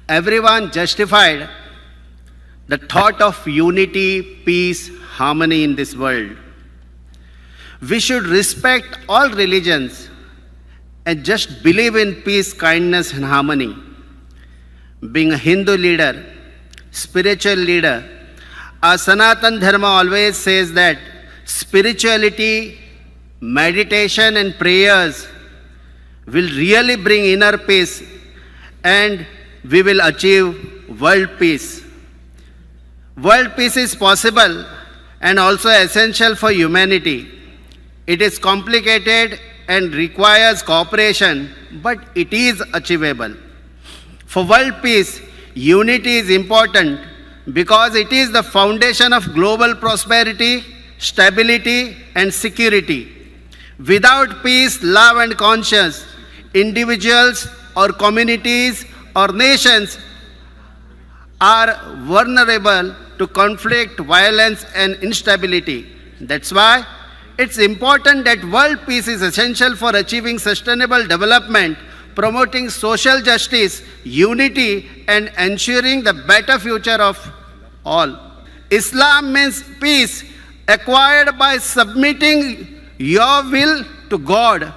everyone justified the thought of unity, peace, harmony in this world. We should respect all religions and just believe in peace, kindness, and harmony. Being a Hindu leader, spiritual leader, our Sanatan Dharma always says that spirituality, meditation, and prayers will really bring inner peace and we will achieve world peace. World peace is possible and also essential for humanity. It is complicated and requires cooperation, but it is achievable. For world peace, unity is important because it is the foundation of global prosperity, stability, and security. Without peace, love, and conscience, individuals or communities or nations are vulnerable to conflict, violence, and instability. That's why it's important that world peace is essential for achieving sustainable development, promoting social justice, unity, and ensuring the better future of all. Islam means peace acquired by submitting your will to God.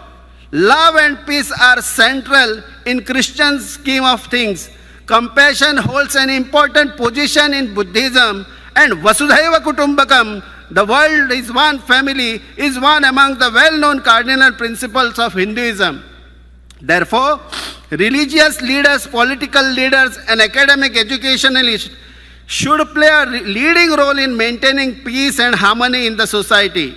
Love and peace are central in Christian scheme of things. Compassion holds an important position in Buddhism, and Vasudhaiva Kutumbakam, the world is one family, is one among the well-known cardinal principles of Hinduism. Therefore, religious leaders, political leaders, and academic educationalists should play a leading role in maintaining peace and harmony in the society.